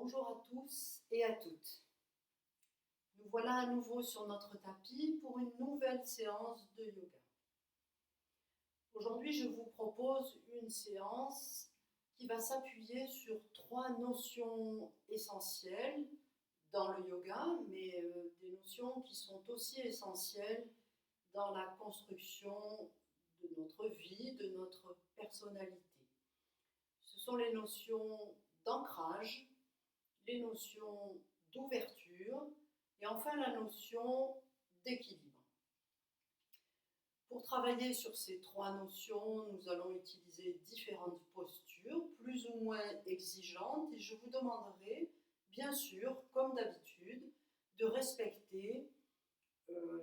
Bonjour à tous et à toutes. Nous voilà à nouveau sur notre tapis pour une nouvelle séance de yoga. Aujourd'hui, je vous propose une séance qui va s'appuyer sur trois notions essentielles dans le yoga, mais des notions qui sont aussi essentielles dans la construction de notre vie, de notre personnalité. Ce sont les notions d'ancrage, les notions d'ouverture et enfin la notion d'équilibre. Pour travailler sur ces trois notions, nous allons utiliser différentes postures, plus ou moins exigeantes, et je vous demanderai, bien sûr, comme d'habitude, de respecter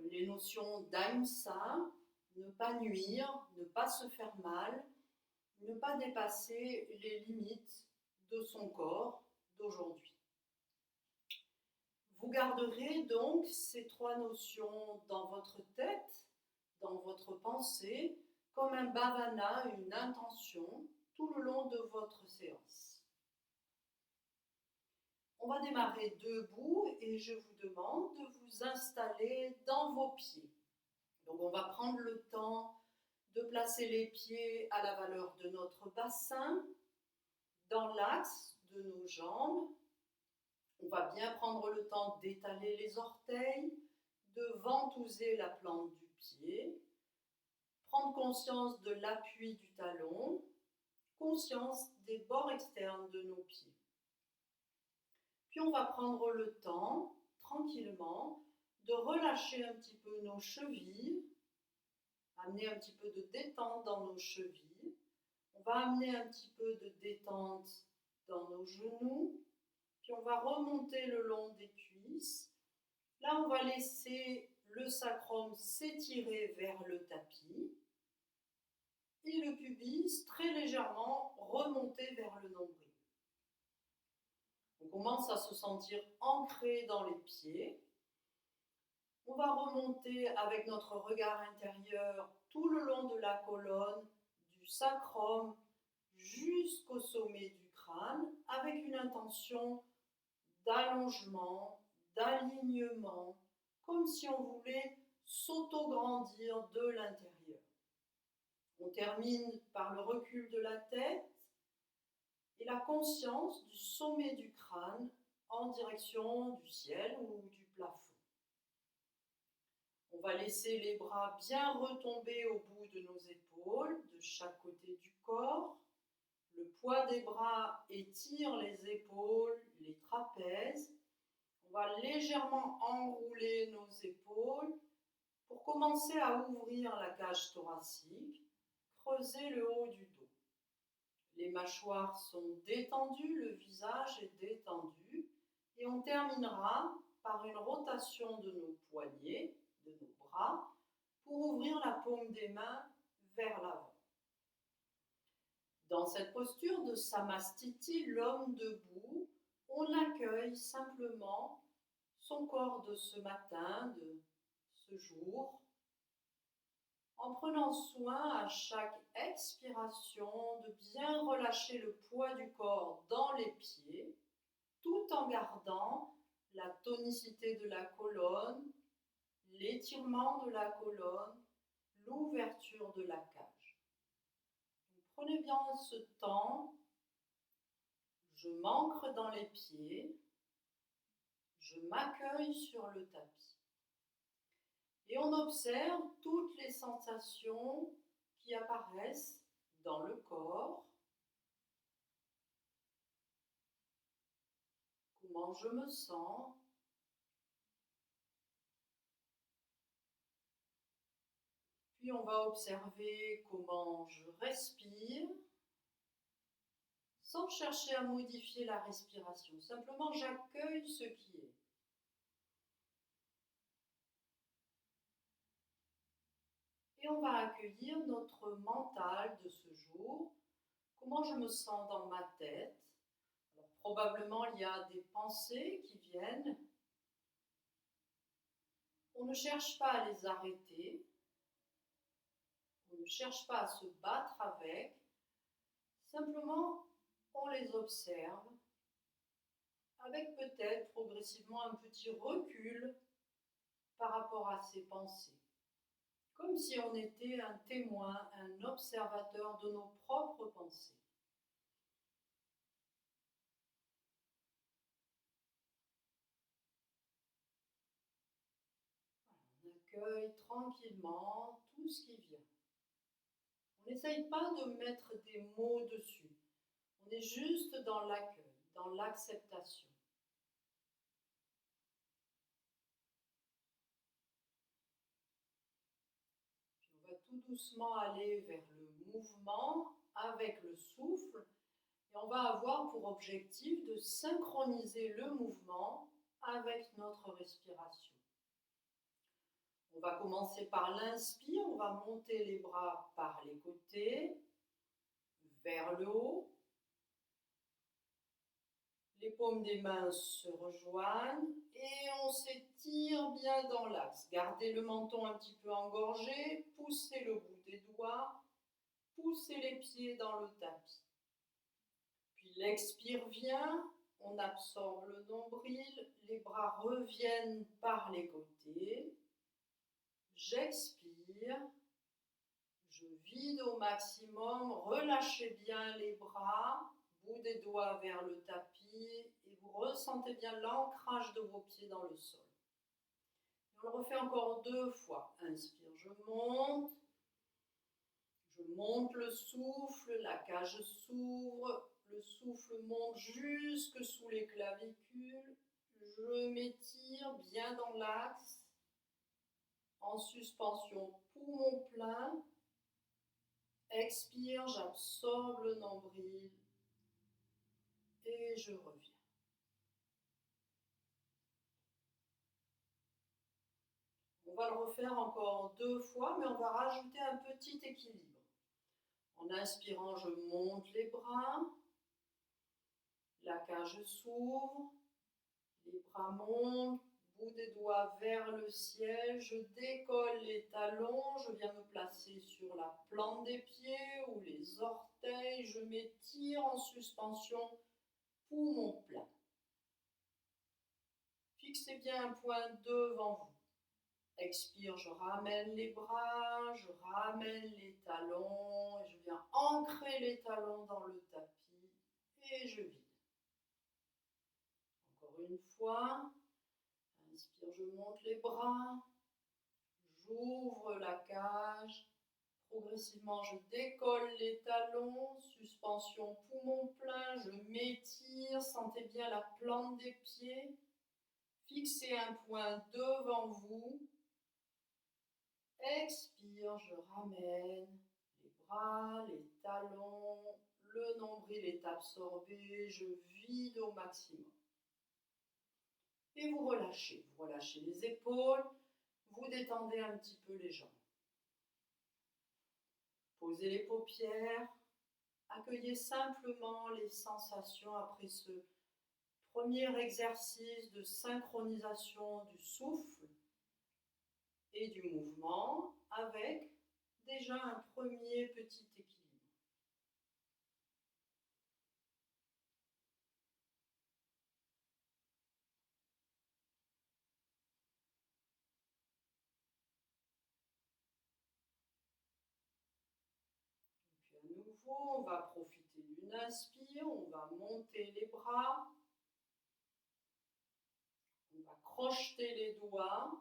les notions d'ahimsa, ne pas nuire, ne pas se faire mal, ne pas dépasser les limites de son corps d'aujourd'hui. Vous garderez donc ces trois notions dans votre tête, dans votre pensée, comme un bhavana, une intention, tout le long de votre séance. On va démarrer debout et je vous demande de vous installer dans vos pieds. Donc on va prendre le temps de placer les pieds à la valeur de notre bassin, dans l'axe de nos jambes. On va bien prendre le temps d'étaler les orteils, de ventouser la plante du pied, prendre conscience de l'appui du talon, conscience des bords externes de nos pieds. Puis on va prendre le temps, tranquillement, de relâcher un petit peu nos chevilles, amener un petit peu de détente dans nos chevilles. On va amener un petit peu de détente dans nos genoux. Puis on va remonter le long des cuisses. Là, on va laisser le sacrum s'étirer vers le tapis et le pubis très légèrement remonter vers le nombril. On commence à se sentir ancré dans les pieds. On va remonter avec notre regard intérieur tout le long de la colonne, du sacrum jusqu'au sommet du crâne, avec une intention d'allongement, d'alignement, comme si on voulait s'auto-grandir de l'intérieur. On termine par le recul de la tête et la conscience du sommet du crâne en direction du ciel ou du plafond. On va laisser les bras bien retomber au bout de nos épaules, de chaque côté du corps. Le poids des bras étire les épaules, les trapèzes. On va légèrement enrouler nos épaules pour commencer à ouvrir la cage thoracique, creuser le haut du dos. Les mâchoires sont détendues, le visage est détendu et on terminera par une rotation de nos poignets, de nos bras, pour ouvrir la paume des mains vers l'avant. Dans cette posture de Samastiti, l'homme debout, on accueille simplement son corps de ce matin, de ce jour, en prenant soin à chaque expiration de bien relâcher le poids du corps dans les pieds, tout en gardant la tonicité de la colonne, l'étirement de la colonne, l'ouverture de la cage. Donc, prenez bien ce temps. Je m'ancre dans les pieds, je m'accueille sur le tapis. Et on observe toutes les sensations qui apparaissent dans le corps. Comment je me sens. Puis on va observer comment je respire, sans chercher à modifier la respiration. Simplement, j'accueille ce qui est. Et on va accueillir notre mental de ce jour. Comment je me sens dans ma tête. Alors, probablement, il y a des pensées qui viennent. On ne cherche pas à les arrêter. On ne cherche pas à se battre avec. Simplement, on les observe avec peut-être progressivement un petit recul par rapport à ses pensées, comme si on était un témoin, un observateur de nos propres pensées. On accueille tranquillement tout ce qui vient. On n'essaye pas de mettre des mots dessus. On est juste dans l'accueil, dans l'acceptation. On va tout doucement aller vers le mouvement avec le souffle et on va avoir pour objectif de synchroniser le mouvement avec notre respiration. On va commencer par l'inspire, on va monter les bras par les côtés, vers le haut. Les paumes des mains se rejoignent et on s'étire bien dans l'axe. Gardez le menton un petit peu engorgé, poussez le bout des doigts, poussez les pieds dans le tapis. Puis l'expire vient, on absorbe le nombril, les bras reviennent par les côtés. J'expire, je vide au maximum, relâchez bien les bras, bout des doigts vers le tapis et vous ressentez bien l'ancrage de vos pieds dans le sol. On le refait encore 2 fois. Inspire, je monte le souffle, la cage s'ouvre, le souffle monte jusque sous les clavicules, je m'étire bien dans l'axe, en suspension poumon plein. Expire, j'absorbe le nombril et je reviens. On va le refaire encore 2 fois, mais on va rajouter un petit équilibre. En inspirant, je monte les bras, la cage s'ouvre, les bras montent, bout des doigts vers le ciel, je décolle les talons, je viens me placer sur la plante des pieds ou les orteils, je m'étire en suspension, poumon plein. Fixez bien un point devant vous. Expire, je ramène les bras, je ramène les talons, et je viens ancrer les talons dans le tapis et je vide. Encore une fois, inspire, je monte les bras, j'ouvre la cage, progressivement je décolle les talons, suspension poumon plein, je m'étire, sentez bien la plante des pieds, fixez un point devant vous. Expire, je ramène les bras, les talons, le nombril est absorbé, je vide au maximum. Et vous relâchez les épaules, vous détendez un petit peu les jambes. Posez les paupières, accueillez simplement les sensations après ce premier exercice de synchronisation du souffle et du mouvement avec déjà un premier petit équilibre. Et puis à nouveau, on va profiter d'une inspire, on va monter les bras, on va crocheter les doigts,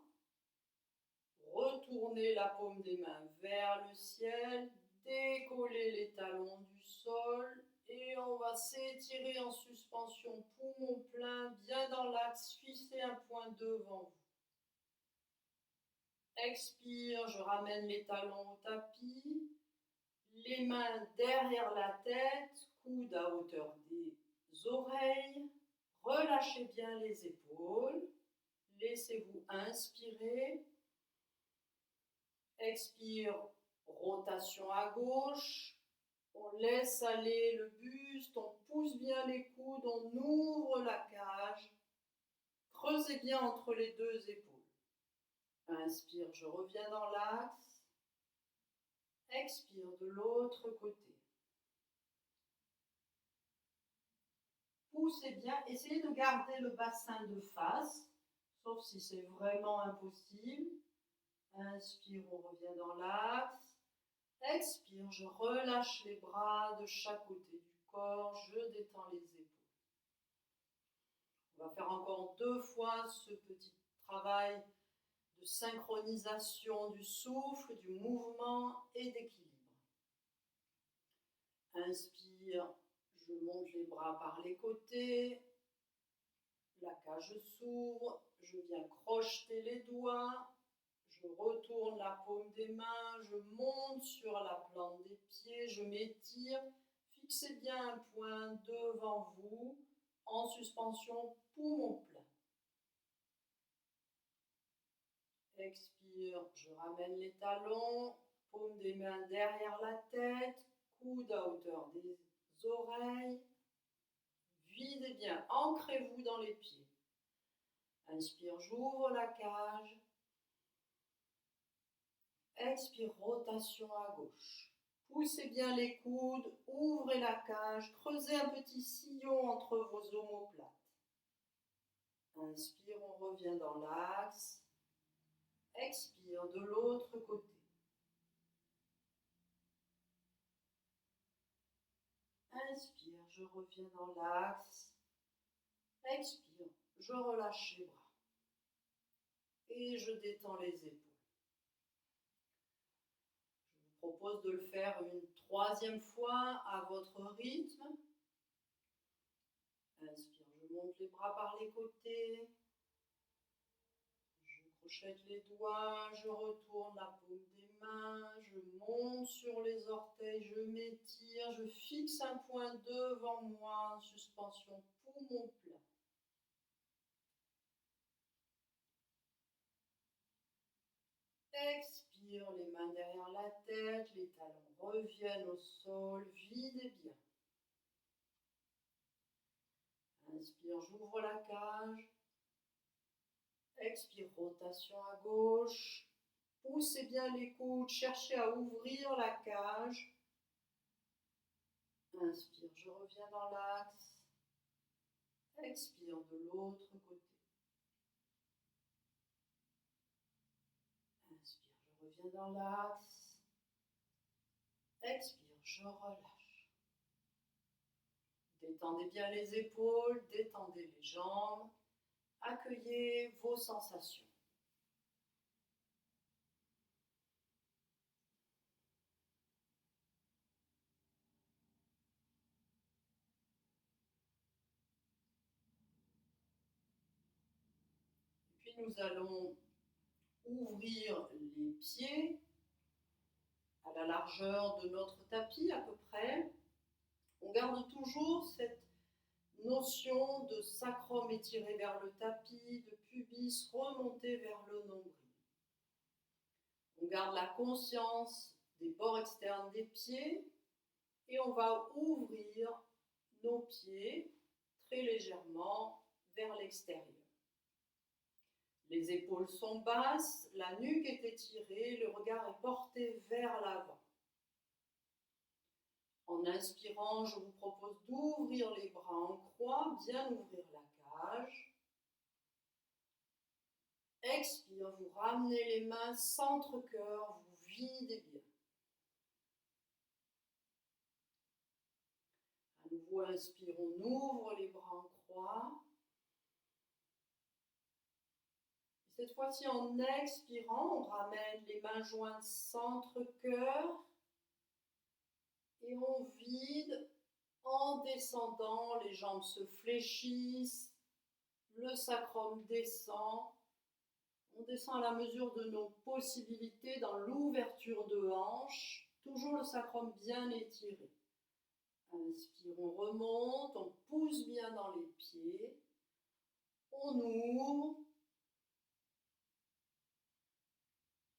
retourner la paume des mains vers le ciel, décoller les talons du sol et on va s'étirer en suspension, poumon plein, bien dans l'axe, fixez un point devant vous. Expire, je ramène les talons au tapis, les mains derrière la tête, coude à hauteur des oreilles, relâchez bien les épaules, laissez-vous inspirer. Expire, rotation à gauche, on laisse aller le buste, on pousse bien les coudes, on ouvre la cage, creusez bien entre les 2 épaules. Inspire, je reviens dans l'axe, expire de l'autre côté. poussez bien. Essayez de garder le bassin de face, sauf si c'est vraiment impossible. Inspire, on revient dans l'axe. Expire, je relâche les bras de chaque côté du corps, je détends les épaules. On va faire encore 2 fois ce petit travail de synchronisation du souffle, du mouvement et d'équilibre. Inspire, je monte les bras par les côtés, la cage s'ouvre, je viens crocheter les doigts, je retourne la paume des mains, je monte sur la plante des pieds, je m'étire. Fixez bien un point devant vous en suspension, poumon plein. Expire, je ramène les talons, paume des mains derrière la tête, coude à hauteur des oreilles. Videz bien, ancrez-vous dans les pieds. Inspire, j'ouvre la cage. Expire, rotation à gauche. Poussez bien les coudes, ouvrez la cage, creusez un petit sillon entre vos omoplates. Inspire, on revient dans l'axe. Expire, de l'autre côté. Inspire, je reviens dans l'axe. Expire, je relâche les bras. Et je détends les épaules. Je vous propose de le faire une 3e fois à votre rythme. Inspire, je monte les bras par les côtés. Je crochette les doigts, je retourne la paume des mains, je monte sur les orteils, je m'étire, je fixe un point devant moi en suspension, poumon plein. Expire, les mains derrière la tête, les talons reviennent au sol, videz bien. Inspire, j'ouvre la cage. Expire, rotation à gauche. Poussez bien les coudes, cherchez à ouvrir la cage. Inspire, je reviens dans l'axe. Expire de l'autre côté. Inspire, je reviens dans l'axe. Expire, je relâche. Détendez bien les épaules, détendez les jambes. Accueillez vos sensations. Et puis nous allons ouvrir les pieds à la largeur de notre tapis à peu près. On garde toujours cette notion de sacrum étiré vers le tapis, de pubis remonté vers le nombril. On garde la conscience des bords externes des pieds et on va ouvrir nos pieds très légèrement vers l'extérieur. Les épaules sont basses, la nuque est étirée, le regard est porté vers l'avant. En inspirant, je vous propose d'ouvrir les bras en croix, bien ouvrir la cage. Expire, vous ramenez les mains centre-cœur, vous videz bien. À nouveau, inspire, on ouvre les bras en croix. Et cette fois-ci, en expirant, on ramène les mains jointes centre-cœur. Et on vide en descendant, les jambes se fléchissent, le sacrum descend. On descend à la mesure de nos possibilités dans l'ouverture de hanche, toujours le sacrum bien étiré. Inspire, on remonte, on pousse bien dans les pieds, on ouvre.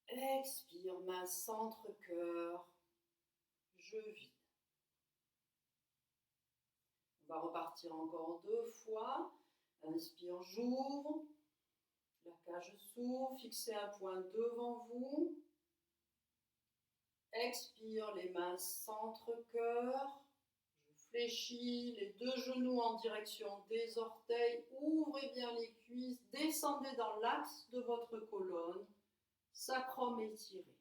Expire, main centre-cœur, je vide. On va repartir encore 2 fois. Inspire, j'ouvre. La cage s'ouvre. Fixez un point devant vous. Expire, les mains centre-cœur. Je fléchis, les deux genoux en direction des orteils, ouvrez bien les cuisses, descendez dans l'axe de votre colonne, sacrum étiré.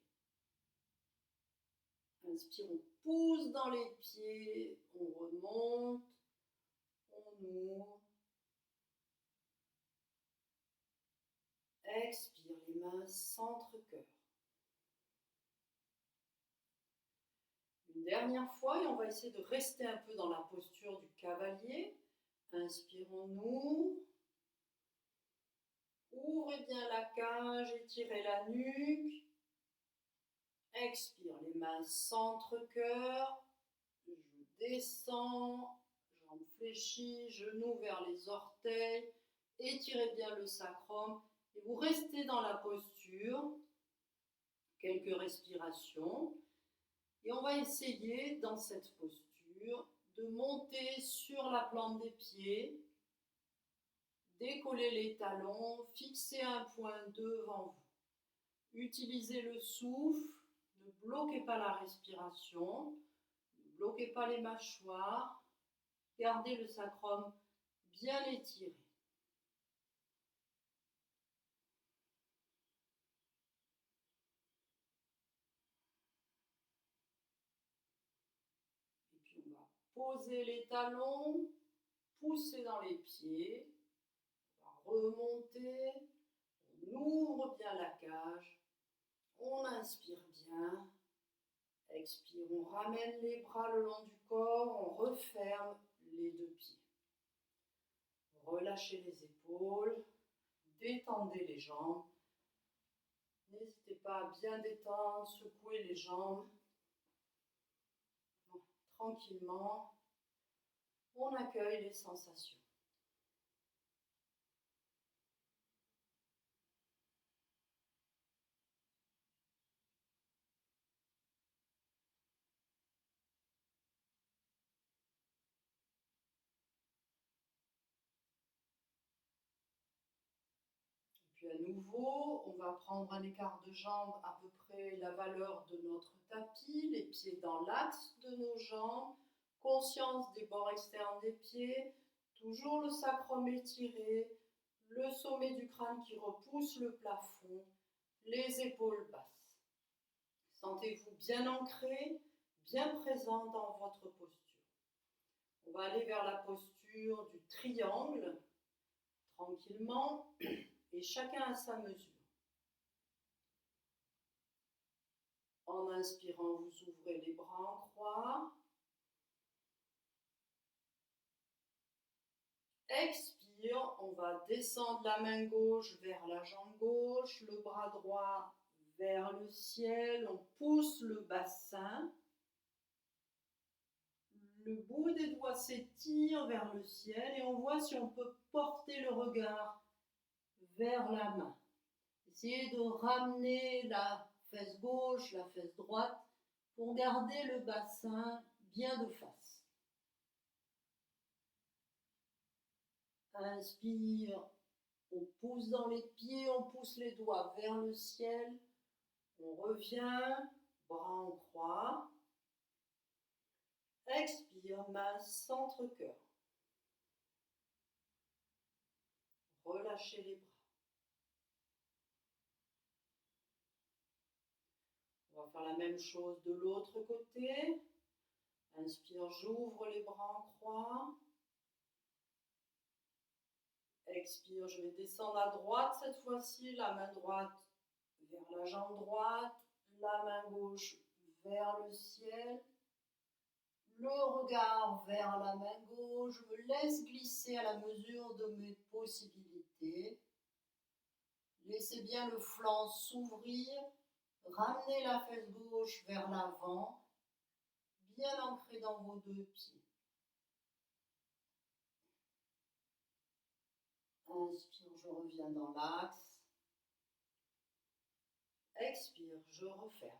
Inspire, on pousse dans les pieds, on remonte, on ouvre. Expire, les mains centre-cœur. Une dernière fois, et on va essayer de rester un peu dans la posture du cavalier. Inspirons-nous. Ouvrez bien la cage, étirez la nuque. Expire, les mains centre-cœur. Je descends, jambes fléchies, genoux vers les orteils. Étirez bien le sacrum. Et vous restez dans la posture. Quelques respirations. Et on va essayer, dans cette posture, de monter sur la plante des pieds, décoller les talons, fixer un point devant vous. Utilisez le souffle, ne bloquez pas la respiration, ne bloquez pas les mâchoires, gardez le sacrum bien étiré. Et puis on va poser les talons, pousser dans les pieds, on va remonter, on ouvre bien la cage, on inspire bien, expire, on ramène les bras le long du corps, on referme les deux pieds. Relâchez les épaules, détendez les jambes. N'hésitez pas à bien détendre, secouer les jambes. Bon, tranquillement, on accueille les sensations. Puis à nouveau, on va prendre un écart de jambes à peu près la valeur de notre tapis, les pieds dans l'axe de nos jambes, conscience des bords externes des pieds, toujours le sacrum étiré, le sommet du crâne qui repousse le plafond, les épaules basses. Sentez-vous bien ancré, bien présent dans votre posture. On va aller vers la posture du triangle, tranquillement, et chacun à sa mesure. En inspirant, vous ouvrez les bras en croix. Expire, on va descendre la main gauche vers la jambe gauche, le bras droit vers le ciel, on pousse le bassin. Le bout des doigts s'étire vers le ciel et on voit si on peut porter le regard vers la main. Essayez de ramener la fesse gauche, la fesse droite pour garder le bassin bien de face. Inspire, on pousse dans les pieds, on pousse les doigts vers le ciel. On revient, bras en croix. Expire, main centre-cœur. Relâchez les bras. On va faire la même chose de l'autre côté. Inspire, j'ouvre les bras en croix. Expire, je vais descendre à droite cette fois-ci, la main droite vers la jambe droite, la main gauche vers le ciel, le regard vers la main gauche, je me laisse glisser à la mesure de mes possibilités. Laissez bien le flanc s'ouvrir, ramenez la fesse gauche vers l'avant, bien ancré dans vos deux pieds. Inspire, je reviens dans l'axe. Expire, je referme.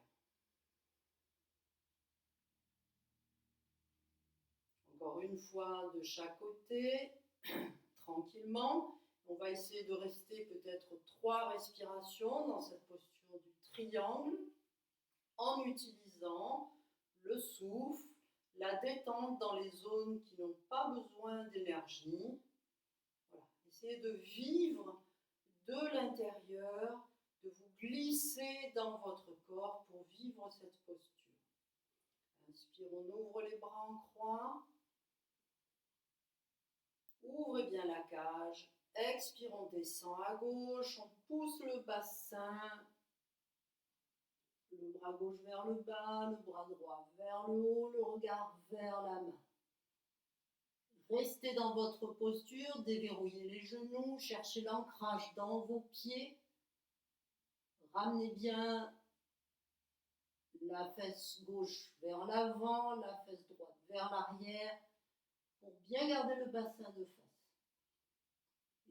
Encore une fois de chaque côté, tranquillement. On va essayer de rester peut-être 3 respirations dans cette posture du triangle en utilisant le souffle, la détente dans les zones qui n'ont pas besoin d'énergie. Voilà. Essayez de vivre de l'intérieur, de vous glisser dans votre corps pour vivre cette posture. Inspire, on ouvre les bras en croix. Ouvrez bien la cage. Expire, on descend à gauche, on pousse le bassin. Le bras gauche vers le bas, le bras droit vers le haut, le regard vers la main. Restez dans votre posture, déverrouillez les genoux, cherchez l'ancrage dans vos pieds. Ramenez bien la fesse gauche vers l'avant, la fesse droite vers l'arrière, pour bien garder le bassin de face.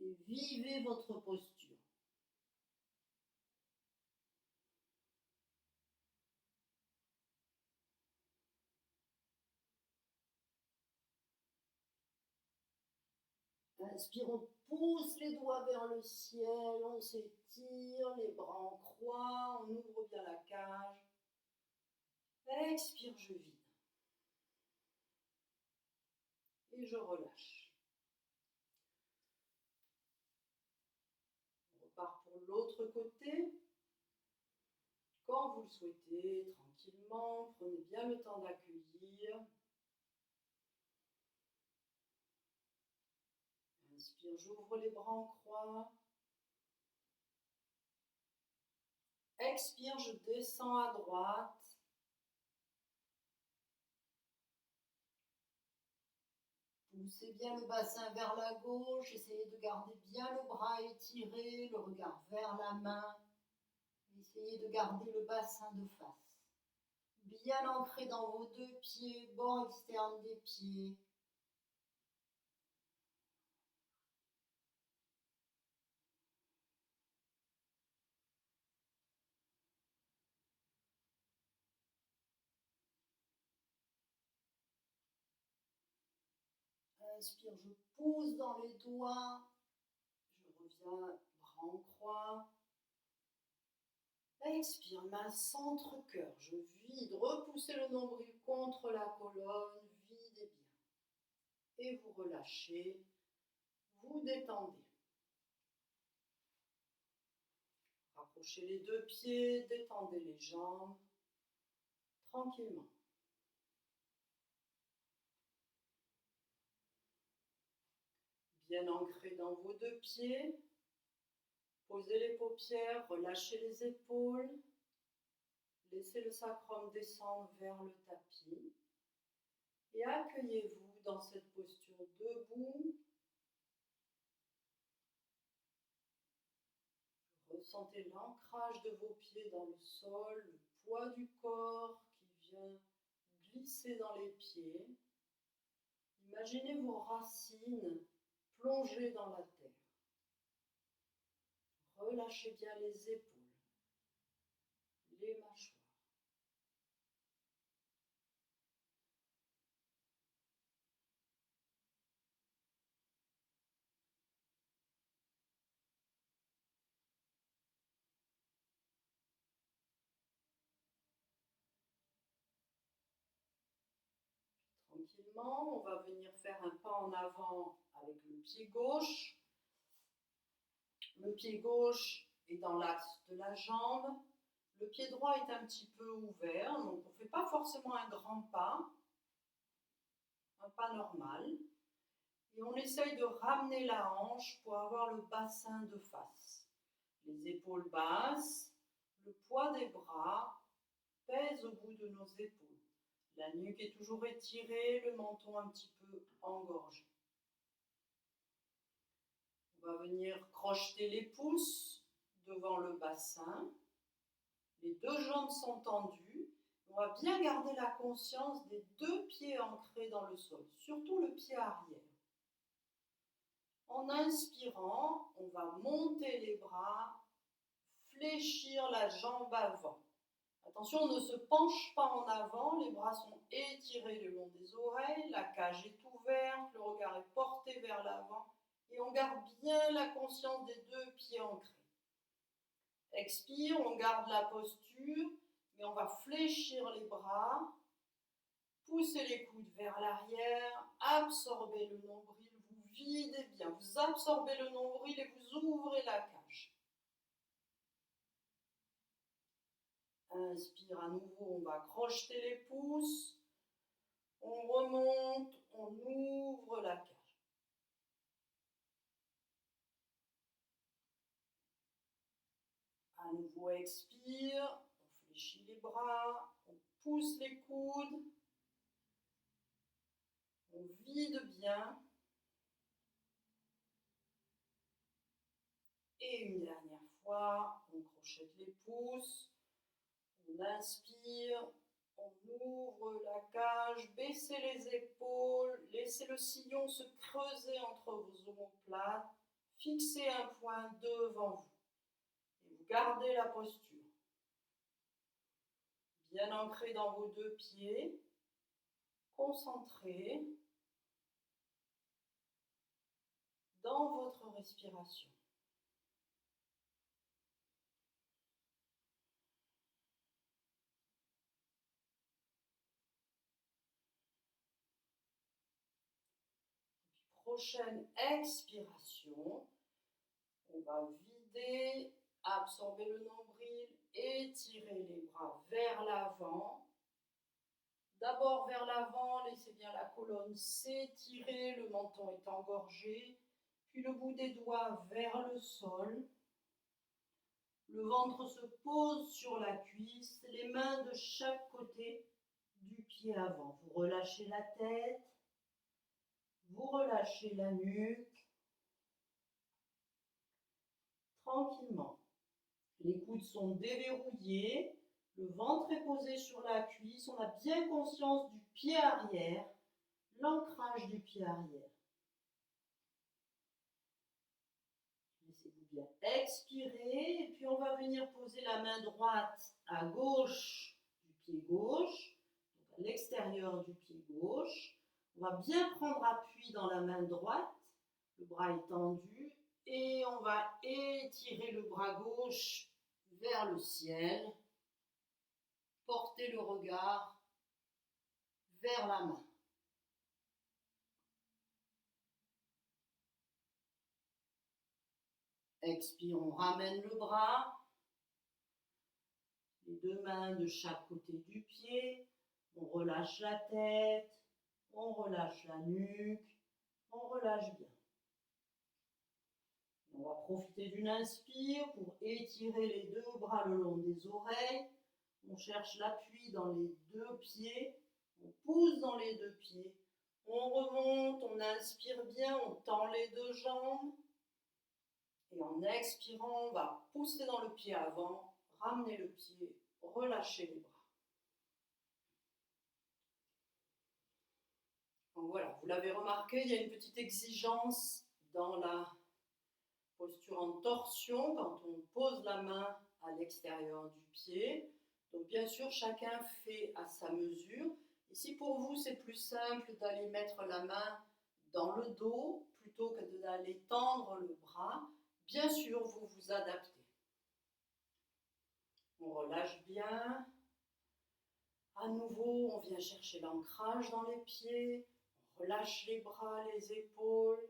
Et vivez votre posture. Inspire, on pousse les doigts vers le ciel, on s'étire, les bras en croix, on ouvre bien la cage. Expire, je vide. Et je relâche. On repart pour l'autre côté. Quand vous le souhaitez, tranquillement, prenez bien le temps d'accueillir. Inspire, j'ouvre les bras en croix. Expire, je descends à droite. Poussez bien le bassin vers la gauche. Essayez de garder bien le bras étiré, le regard vers la main. Essayez de garder le bassin de face. Bien ancré dans vos deux pieds, bord externe des pieds. Inspire, je pousse dans les doigts. Je reviens, bras en croix. Expire, main centre-cœur. Je vide, repoussez le nombril contre la colonne. Videz bien. Et vous relâchez. Vous détendez. Rapprochez les deux pieds, détendez les jambes. Tranquillement. Bien ancré dans vos deux pieds. Posez les paupières, relâchez les épaules. Laissez le sacrum descendre vers le tapis. Et accueillez-vous dans cette posture debout. Ressentez l'ancrage de vos pieds dans le sol, le poids du corps qui vient glisser dans les pieds. Imaginez vos racines plongées dans la terre. Relâchez bien les épaules, les mâchoires. Tranquillement, on va venir faire un pas en avant avec le pied gauche. Le pied gauche est dans l'axe de la jambe. Le pied droit est un petit peu ouvert, donc on ne fait pas forcément un grand pas, un pas normal. Et on essaye de ramener la hanche pour avoir le bassin de face. Les épaules basses, le poids des bras pèse au bout de nos épaules. La nuque est toujours étirée, le menton un petit peu engorgé. On va venir crocheter les pouces devant le bassin. Les deux jambes sont tendues. On va bien garder la conscience des deux pieds ancrés dans le sol, surtout le pied arrière. En inspirant, on va monter les bras, fléchir la jambe avant. Attention, on ne se penche pas en avant, les bras sont étirés le long des oreilles, la cage est ouverte, le regard est porté vers l'avant et on garde bien la conscience des deux pieds ancrés. Expire, on garde la posture, mais on va fléchir les bras, poussez les coudes vers l'arrière, absorbez le nombril, vous videz bien, vous absorbez le nombril et vous ouvrez la cage. Inspire à nouveau, on va crocheter les pouces, on remonte, on ouvre la cage. À nouveau, expire, on fléchit les bras, on pousse les coudes, on vide bien. Et une dernière fois, on crochette les pouces, on inspire, on ouvre la cage, baissez les épaules, laissez le sillon se creuser entre vos omoplates, fixez un point devant vous. Et vous gardez la posture. Bien ancré dans vos deux pieds, concentré dans votre respiration. Prochaine expiration, on va vider, absorber le nombril, étirer les bras vers l'avant. D'abord vers l'avant, laissez bien la colonne s'étirer, le menton est engorgé, puis le bout des doigts vers le sol. Le ventre se pose sur la cuisse, les mains de chaque côté du pied avant. Vous relâchez la tête, vous relâchez la nuque. Tranquillement. Les coudes sont déverrouillés, le ventre est posé sur la cuisse, on a bien conscience du pied arrière, l'ancrage du pied arrière. Laissez-vous bien expirer, et puis on va venir poser la main droite à gauche du pied gauche, donc à l'extérieur du pied gauche. On va bien prendre appui dans la main droite, le bras est tendu, et on va étirer le bras gauche vers le ciel, porter le regard vers la main. Expire, on ramène le bras, les deux mains de chaque côté du pied, on relâche la tête, on relâche la nuque, on relâche bien. On va profiter d'une inspire pour étirer les deux bras le long des oreilles. On cherche l'appui dans les deux pieds, on pousse dans les deux pieds, on remonte, on inspire bien, on tend les deux jambes. Et en expirant, on va pousser dans le pied avant, ramener le pied, relâcher les bras. Donc voilà, vous l'avez remarqué, il y a une petite exigence dans la posture en torsion quand on pose la main à l'extérieur du pied. Donc bien sûr, chacun fait à sa mesure. Et si pour vous, c'est plus simple d'aller mettre la main dans le dos plutôt que d'aller tendre le bras, bien sûr, vous vous adaptez. On relâche bien. À nouveau, on vient chercher l'ancrage dans les pieds. On relâche les bras, les épaules.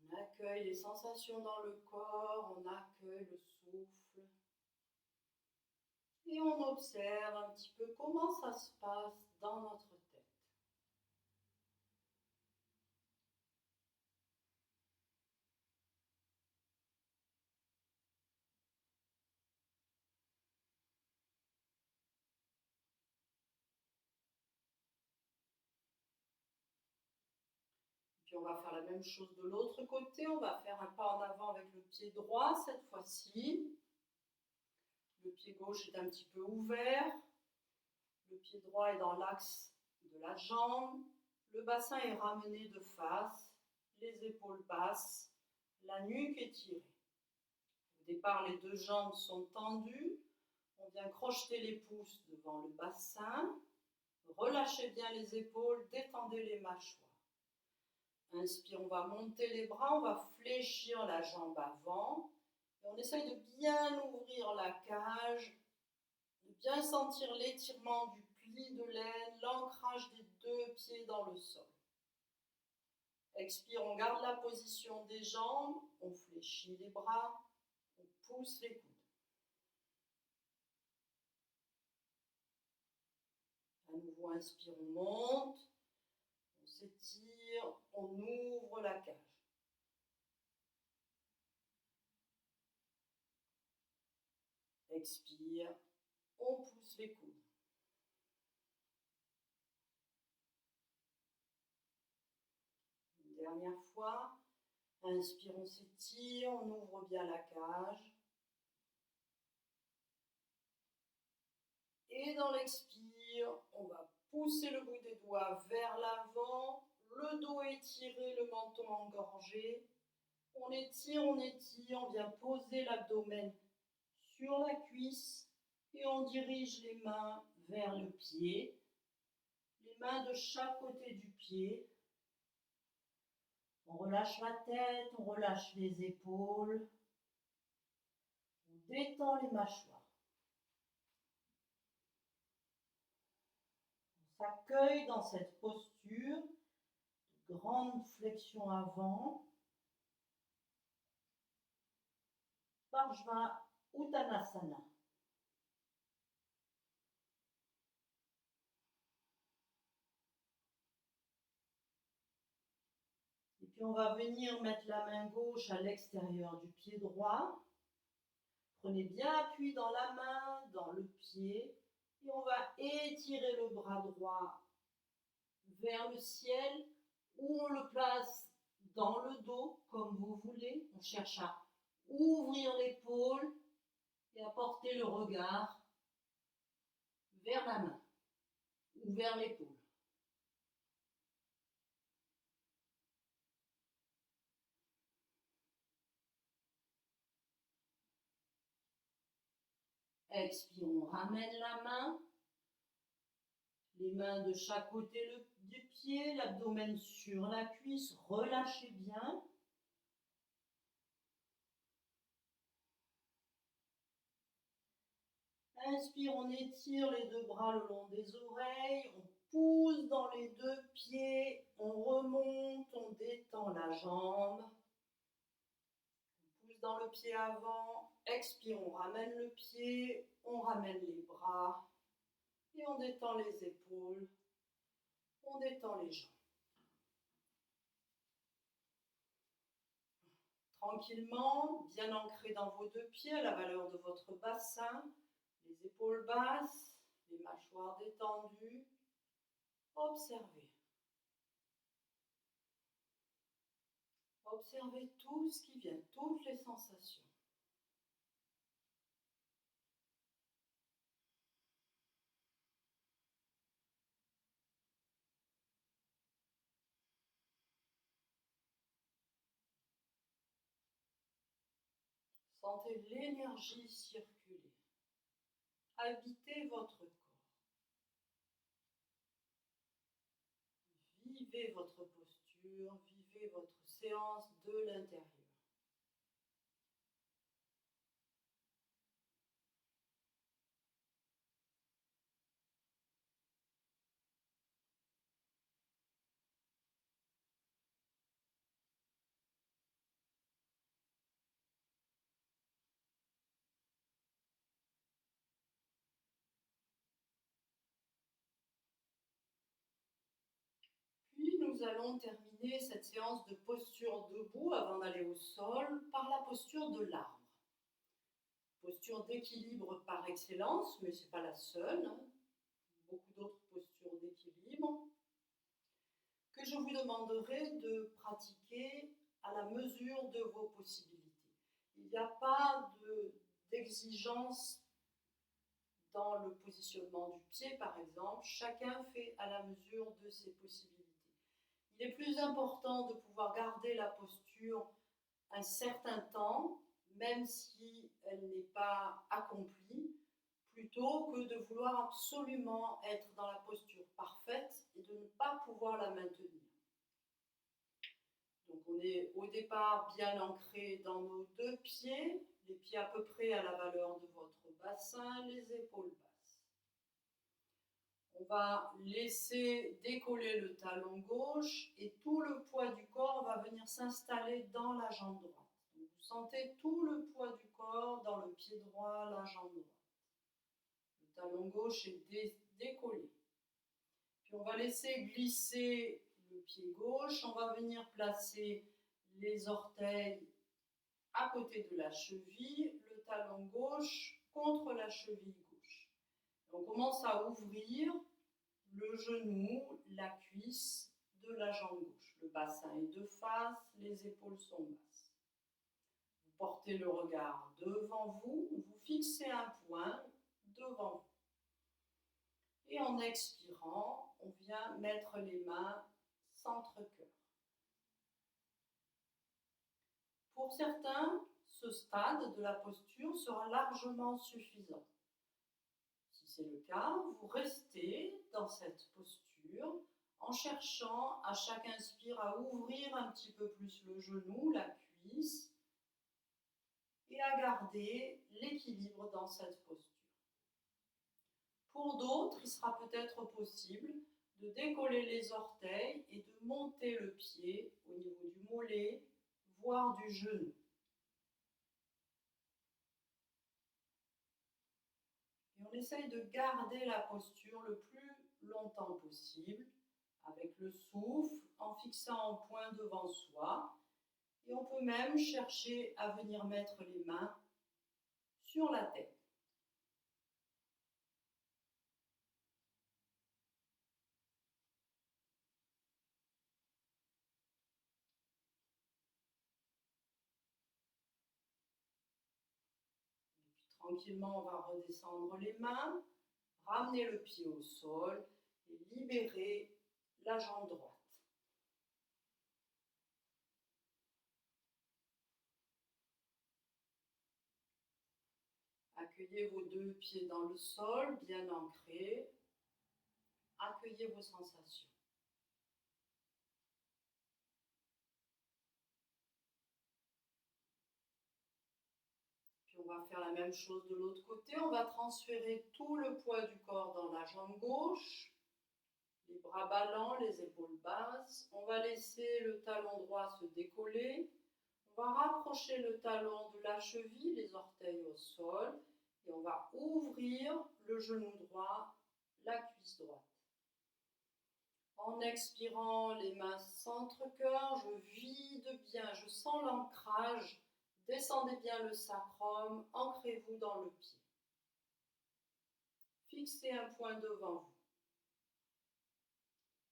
On accueille les sensations dans le corps. On accueille le souffle. Et on observe un petit peu comment ça se passe dans notre tête. Puis on va faire la même chose de l'autre côté. On va faire un pas en avant avec le pied droit cette fois-ci. Le pied gauche est un petit peu ouvert. Le pied droit est dans l'axe de la jambe. Le bassin est ramené de face. Les épaules basses. La nuque est tirée. Au départ, les deux jambes sont tendues. On vient crocheter les pouces devant le bassin. Relâchez bien les épaules. Détendez les mâchoires. Inspire, on va monter les bras. On va fléchir la jambe avant. Et on essaye de bien ouvrir la cage. De bien sentir l'étirement du pli plis de laine, l'ancrage des deux pieds dans le sol. Expire, on garde la position des jambes, on fléchit les bras, on pousse les coudes. À nouveau, inspire, on monte, on s'étire, on ouvre la cage. Expire, on pousse les coudes. Une dernière fois, inspire, on s'étire, on ouvre bien la cage. Et dans l'expire, on va pousser le bout des doigts vers l'avant, le dos étiré, le menton engorgé. On étire, on vient poser l'abdomen sur la cuisse et on dirige les mains vers le pied. Les mains de chaque côté du pied. On relâche la tête, on relâche les épaules. On détend les mâchoires. On s'accueille dans cette posture de grande flexion avant. Parshva Uttanasana. Et puis on va venir mettre la main gauche à l'extérieur du pied droit. Prenez bien appui dans la main, dans le pied. Et on va étirer le bras droit vers le ciel ou on le place dans le dos comme vous voulez. On cherche à ouvrir l'épaule et à porter le regard vers la main ou vers l'épaule. Expire, on ramène la main, les mains de chaque côté du pied, l'abdomen sur la cuisse, relâchez bien. Inspire, on étire les deux bras le long des oreilles, on pousse dans les deux pieds, on remonte, on détend la jambe. On pousse dans le pied avant, expire, on ramène le pied, on ramène les bras et on détend les épaules, on détend les jambes. Tranquillement, bien ancré dans vos deux pieds à la valeur de votre bassin, les épaules basses, les mâchoires détendues. Observez. Observez tout ce qui vient, toutes les sensations. Sentez l'énergie circuler. Habitez votre corps. Vivez votre posture, vivez votre séance de l'intérieur. Puis nous allons terminer cette séance de posture debout avant d'aller au sol par la posture de l'arbre. Posture d'équilibre par excellence, mais ce n'est pas la seule. Beaucoup d'autres postures d'équilibre que je vous demanderai de pratiquer à la mesure de vos possibilités. Il n'y a pas d'exigence dans le positionnement du pied, par exemple. Chacun fait à la mesure de ses possibilités. Il est plus important de pouvoir garder la posture un certain temps, même si elle n'est pas accomplie, plutôt que de vouloir absolument être dans la posture parfaite et de ne pas pouvoir la maintenir. Donc on est au départ bien ancré dans nos deux pieds, les pieds à peu près à la valeur de votre bassin, les épaules basses. On va laisser décoller le talon gauche et tout le poids du corps va venir s'installer dans la jambe droite. Donc, vous sentez tout le poids du corps dans le pied droit, la jambe droite. Le talon gauche est décollé. Puis on va laisser glisser le pied gauche. On va venir placer les orteils à côté de la cheville, le talon gauche contre la cheville gauche. On commence à ouvrir le genou, la cuisse de la jambe gauche. Le bassin est de face, les épaules sont basses. Vous portez le regard devant vous, vous fixez un point devant vous. Et en expirant, on vient mettre les mains centre-cœur. Pour certains, ce stade de la posture sera largement suffisant. Si c'est le cas, vous restez dans cette posture en cherchant à chaque inspire à ouvrir un petit peu plus le genou, la cuisse, et à garder l'équilibre dans cette posture. Pour d'autres, il sera peut-être possible de décoller les orteils et de monter le pied au niveau du mollet, voire du genou. Et on essaye de garder la posture le plus longtemps possible, avec le souffle, en fixant un point devant soi. Et on peut même chercher à venir mettre les mains sur la tête. Tranquillement, on va redescendre les mains, ramener le pied au sol et libérer la jambe droite. Accueillez vos deux pieds dans le sol, bien ancrés. Accueillez vos sensations. Puis on va faire la même chose de l'autre côté. On va transférer tout le poids du corps dans la jambe gauche. Les bras ballants, les épaules basses. On va laisser le talon droit se décoller. On va rapprocher le talon de la cheville, les orteils au sol. Et on va ouvrir le genou droit, la cuisse droite. En expirant, les mains centre-cœur, je vide bien, je sens l'ancrage. Descendez bien le sacrum, ancrez-vous dans le pied. Fixez un point devant vous.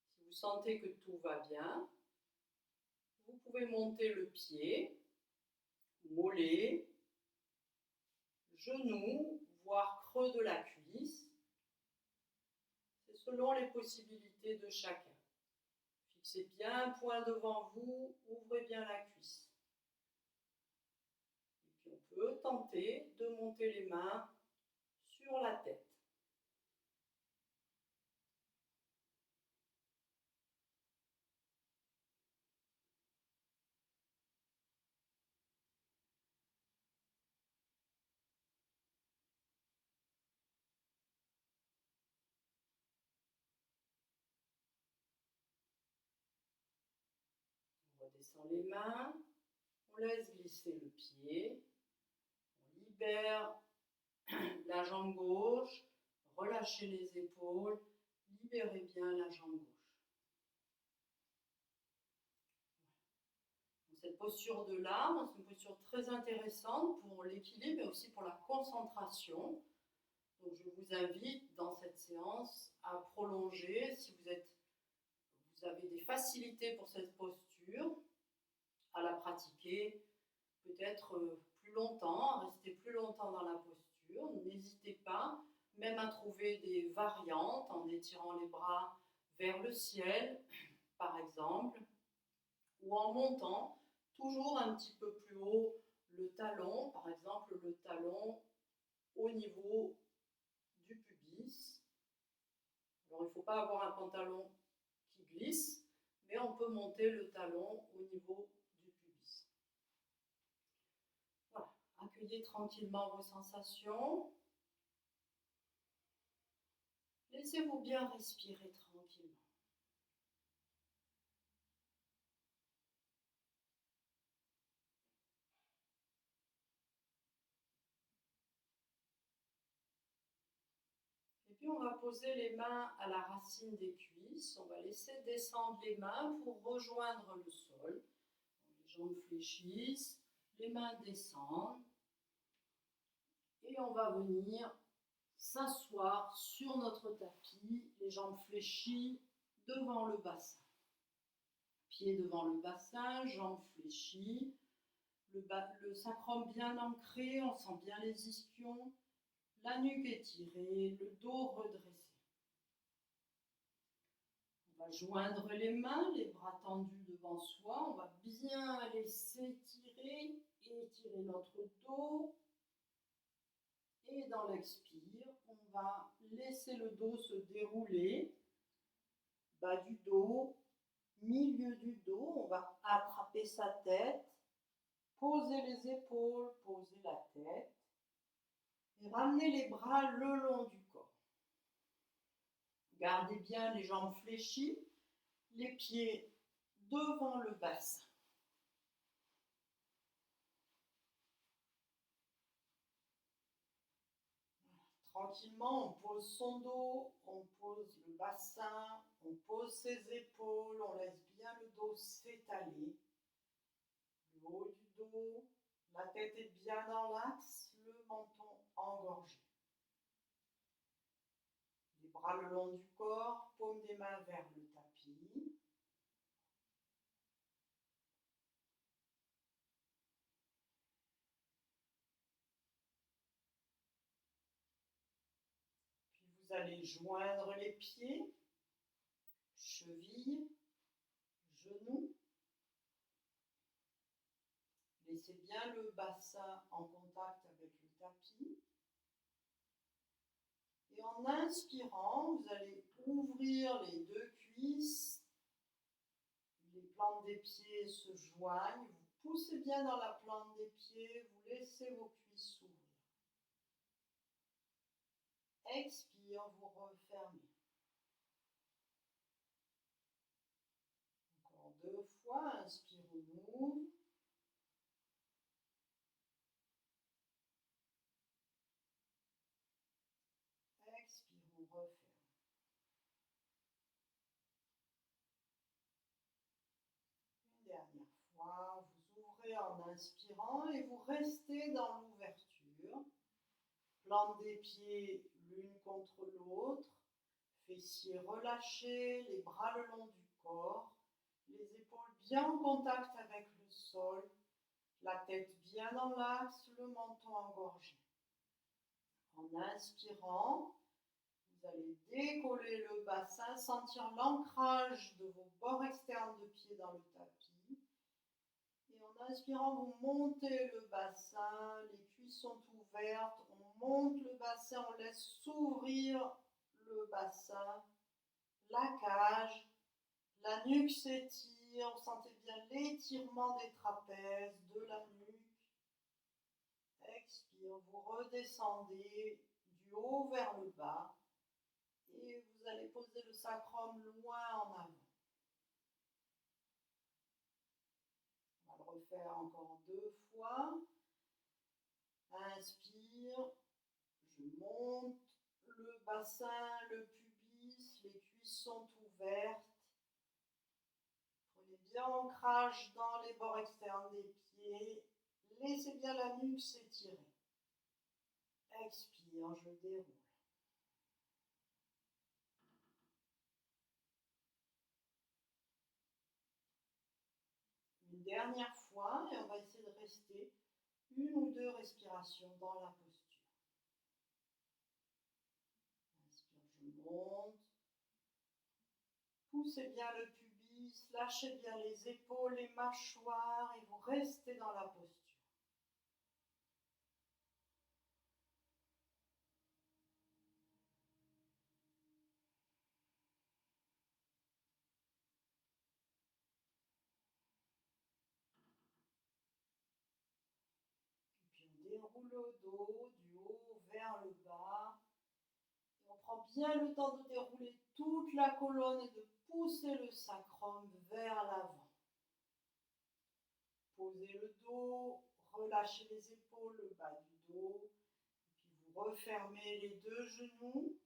Si vous sentez que tout va bien, vous pouvez monter le pied, mollet, genou, voire creux de la cuisse. C'est selon les possibilités de chacun. Fixez bien un point devant vous, ouvrez bien la cuisse. Et puis on peut tenter de monter les mains sur la tête. On redescend les mains, on laisse glisser le pied, on libère la jambe gauche, relâchez les épaules, libérez bien la jambe gauche. Cette posture de l'âme, c'est une posture très intéressante pour l'équilibre et aussi pour la concentration. Donc je vous invite dans cette séance à prolonger si vous avez des facilités pour cette posture, à la pratiquer peut-être plus longtemps, à rester plus longtemps dans la posture. N'hésitez pas même à trouver des variantes en étirant les bras vers le ciel, par exemple, ou en montant toujours un petit peu plus haut le talon, par exemple le talon au niveau du pubis. Alors il ne faut pas avoir un pantalon qui glisse, mais on peut monter le talon au niveau du pubis. Voilà, accueillez tranquillement vos sensations. Laissez-vous bien respirer tranquillement. Et puis on va poser les mains à la racine des cuisses. On va laisser descendre les mains pour rejoindre le sol. Les jambes fléchissent, les mains descendent. Et on va venir s'asseoir sur notre tapis, les jambes fléchies devant le bassin. Pieds devant le bassin, jambes fléchies, le sacrum bien ancré, on sent bien les ischions, la nuque étirée, le dos redressé. On va joindre les mains, les bras tendus devant soi, on va bien laisser étirer notre dos. Et dans l'expire, on va laisser le dos se dérouler, bas du dos, milieu du dos, on va attraper sa tête, poser les épaules, poser la tête et ramener les bras le long du corps. Gardez bien les jambes fléchies, les pieds devant le bassin. Tranquillement, on pose son dos, on pose le bassin, on pose ses épaules, on laisse bien le dos s'étaler. Le haut du dos, la tête est bien dans l'axe, le menton engorgé. Les bras le long du corps, paume des mains vers le tapis. Puis vous allez joindre les pieds, chevilles, genoux. Laissez bien le bassin en contact avec le tapis. Et en inspirant, vous allez ouvrir les deux cuisses. Les plantes des pieds se joignent. Vous poussez bien dans la plante des pieds. Vous laissez vos cuisses s'ouvrir. Expire, vous refermez. Encore 2 fois. Inspire, on ouvre. Expire, on referme. Une dernière fois, vous ouvrez en inspirant et vous restez dans l'ouverture. Plante des pieds l'une contre l'autre, fessiers relâchés, les bras le long du corps, les épaules bien en contact avec le sol, la tête bien dans l'axe, le menton engorgé. En inspirant, vous allez décoller le bassin, sentir l'ancrage de vos bords externes de pied dans le tapis. Et en inspirant, vous montez le bassin, les cuisses sont ouvertes, on monte le bassin, on laisse s'ouvrir le bassin, la cage, la nuque s'étire, vous sentez bien l'étirement des trapèzes, de la nuque. Expire, vous redescendez du haut vers le bas et vous allez poser le sacrum loin en avant. On va le refaire encore 2 fois. Inspire, je monte le bassin, le pubis, les cuisses sont ouvertes. Prenez bien ancrage dans les bords externes des pieds. Laissez bien la nuque s'étirer. Expire, je déroule. Une dernière fois et on va essayer de rester 1 ou 2 respirations dans la posture. Inspire, je monte. Poussez bien le pubis, lâchez bien les épaules, les mâchoires et vous restez dans la posture. Et puis on déroule le dos du haut vers le bas. Et on Prends bien le temps de dérouler toute la colonne et de pousser le sacrum vers l'avant. Posez le dos, relâchez les épaules, le bas du dos, puis vous refermez les deux genoux.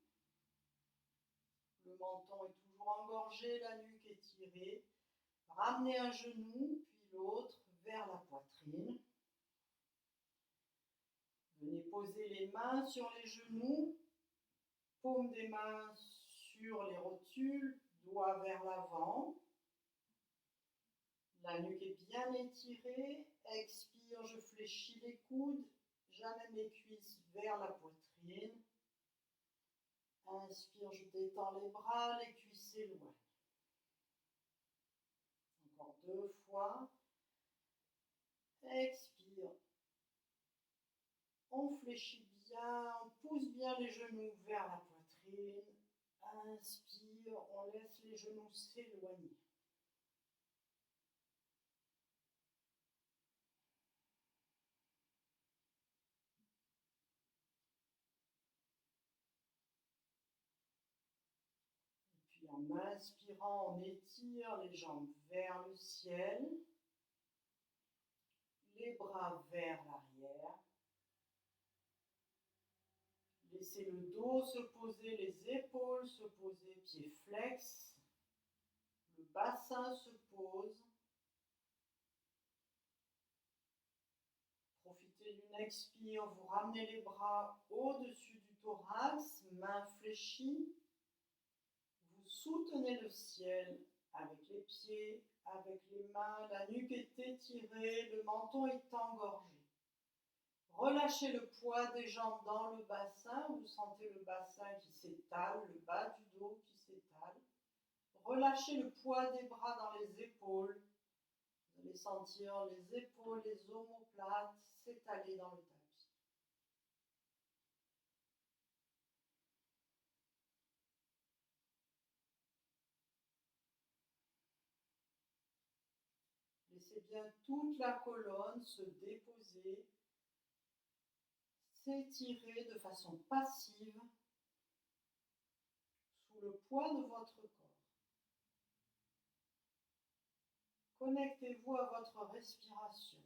Le menton est toujours engorgé, la nuque étirée. Ramenez un genou, puis l'autre vers la poitrine. Venez poser les mains sur les genoux, paume des mains sur les rotules, doigts vers l'avant. La nuque est bien étirée. Expire, je fléchis les coudes, j'amène les cuisses vers la poitrine. Inspire, je détends les bras, les cuisses s'éloignent. Encore 2 fois. Expire. On fléchit bien, on pousse bien les genoux vers la poitrine. Inspire, on laisse les genoux s'éloigner. Et puis en inspirant, on étire les jambes vers le ciel, les bras vers l'arrière. Laissez le dos se poser, les épaules se poser, pieds flex. Le bassin se pose. Profitez d'une expire, vous ramenez les bras au-dessus du thorax, mains fléchies. Vous soutenez le ciel avec les pieds, avec les mains. La nuque est étirée, le menton est engorgé. Relâchez le poids des jambes dans le bassin. Vous sentez le bassin qui s'étale, le bas du dos qui s'étale. Relâchez le poids des bras dans les épaules. Vous allez sentir les épaules, les omoplates s'étaler dans le tapis. Laissez bien toute la colonne se déposer, s'étirer de façon passive sous le poids de votre corps. Connectez-vous à votre respiration.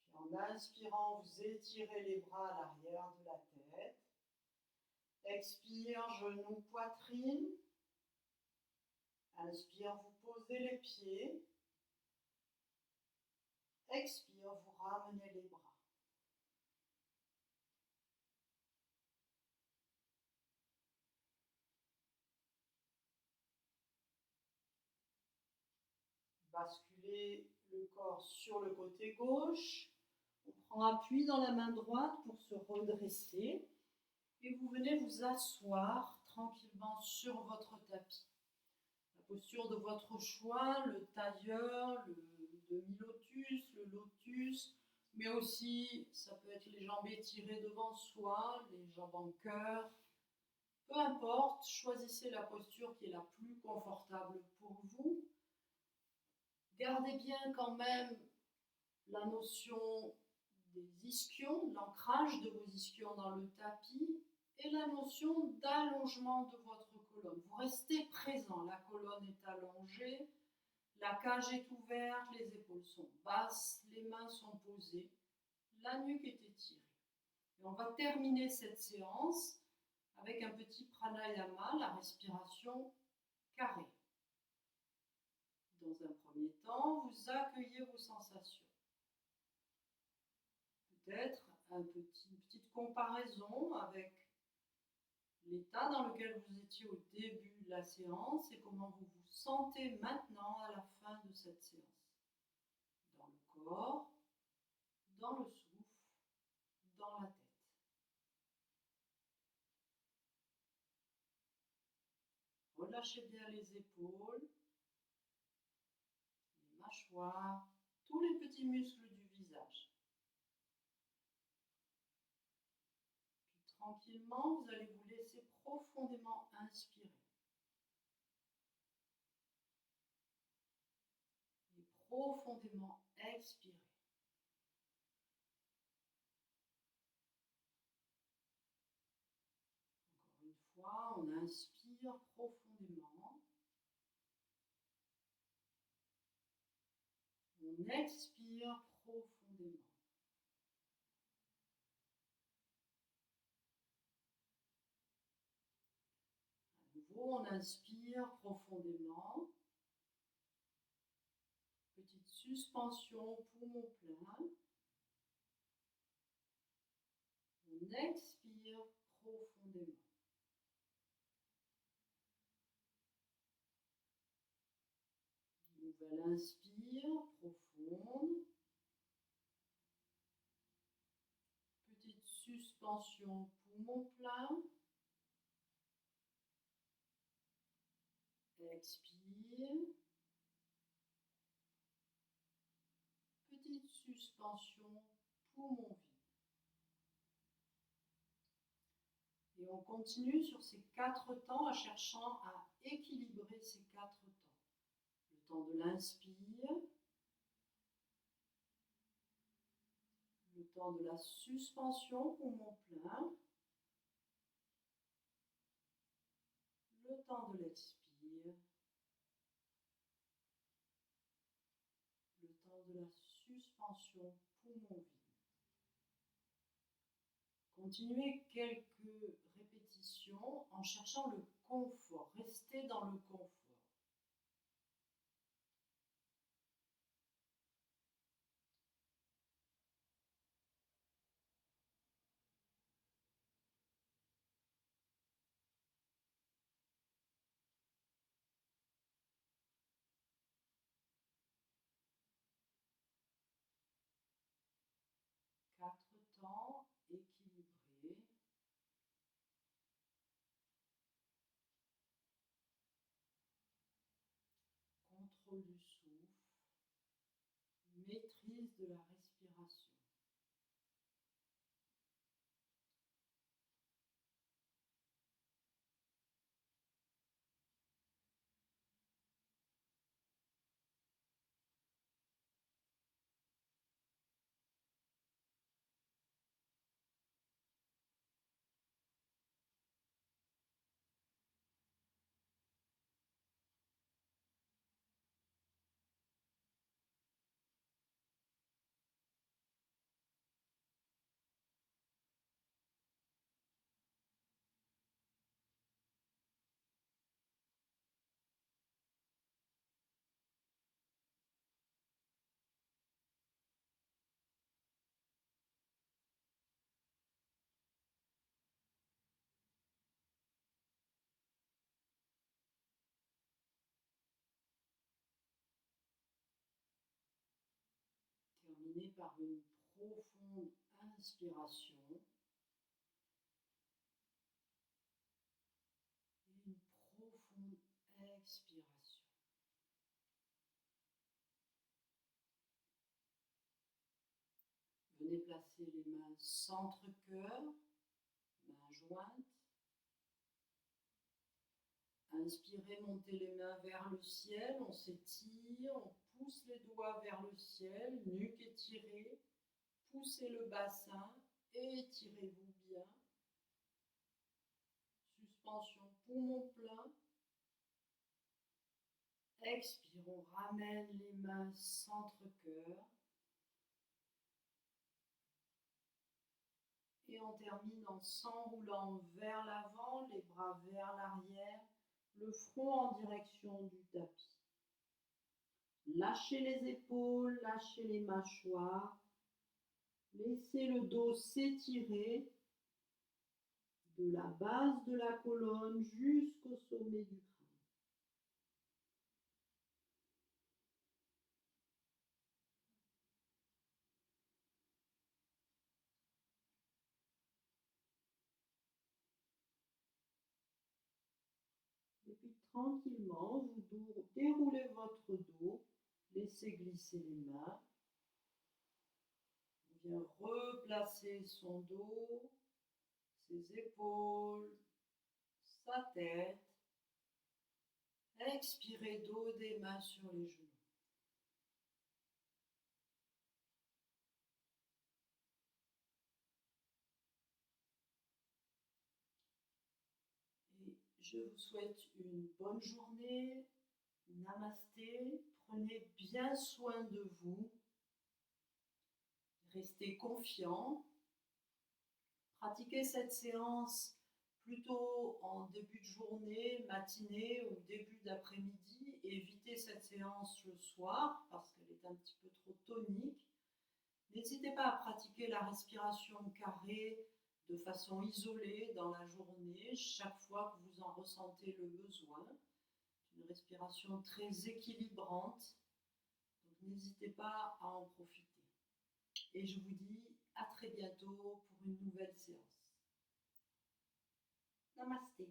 Puis en inspirant, vous étirez les bras à l'arrière de la tête. Expire, genoux, poitrine. Inspire, vous posez les pieds. Expire, vous ramenez les bras. Basculez le corps sur le côté gauche. On prend appui dans la main droite pour se redresser. Et vous venez vous asseoir tranquillement sur votre tapis. La posture de votre choix, le tailleur, le demi-lotus, le lotus, mais aussi ça peut être les jambes étirées devant soi, les jambes en cœur. Peu importe, choisissez la posture qui est la plus confortable pour vous. Gardez bien quand même la notion des ischions, l'ancrage de vos ischions dans le tapis et la notion d'allongement de votre colonne. Vous restez présent, la colonne est allongée, la cage est ouverte, les épaules sont basses, les mains sont posées, la nuque est étirée. Et on va terminer cette séance avec un petit pranayama, la respiration carrée. Dans un premier temps, vous accueillez vos sensations. Peut-être une petite comparaison avec l'état dans lequel vous étiez au début de la séance et comment vous vous sentez maintenant à la fin de cette séance. Dans le corps, dans le souffle, dans la tête. Relâchez bien les épaules, les mâchoires, tous les petits muscles du visage. Puis tranquillement, vous allez vous laisser profondément inspirer. Et profondément expirer. fois, on inspire profondément. On expire profondément. À nouveau, on inspire profondément. Petite suspension, poumon plein. On expire profondément. Nouvelle inspire profonde. Petite suspension, poumon plein. Expire. Petite suspension, poumon vide. Et on continue sur ces 4 temps en cherchant à équilibrer ces 4 temps. Le temps de l'inspire, le temps de la suspension, poumon plein, le temps de l'expire, le temps de la suspension, poumon vide. Continuez quelques répétitions en cherchant le confort. Restez dans le confort. 4 temps équilibrés. Contrôle du souffle, maîtrise de la respiration. Terminez par une profonde inspiration et une profonde expiration. Venez placer les mains centre-cœur, mains jointes. Inspirez, montez les mains vers le ciel, on s'étire, on pousse les doigts vers le ciel, nuque étirée, poussez le bassin, étirez-vous bien. Suspension, poumon plein. Expire, on ramène les mains centre-cœur. Et on termine en s'enroulant vers l'avant, les bras vers l'arrière, le front en direction du tapis. Lâchez les épaules, lâchez les mâchoires. Laissez le dos s'étirer de la base de la colonne jusqu'au sommet du crâne. Et puis tranquillement, vous déroulez votre dos, laissez glisser les mains. On vient replacer son dos, ses épaules, sa tête. Expirez, dos des mains sur les genoux. Je vous souhaite une bonne journée. Namasté. Prenez bien soin de vous. Restez confiants. Pratiquez cette séance plutôt en début de journée, matinée ou début d'après-midi. Évitez cette séance le soir parce qu'elle est un petit peu trop tonique. N'hésitez pas à pratiquer la respiration carrée de façon isolée dans la journée, chaque fois que vous en ressentez le besoin. C'est une respiration très équilibrante, donc n'hésitez pas à en profiter. Et je vous dis à très bientôt pour une nouvelle séance. Namasté.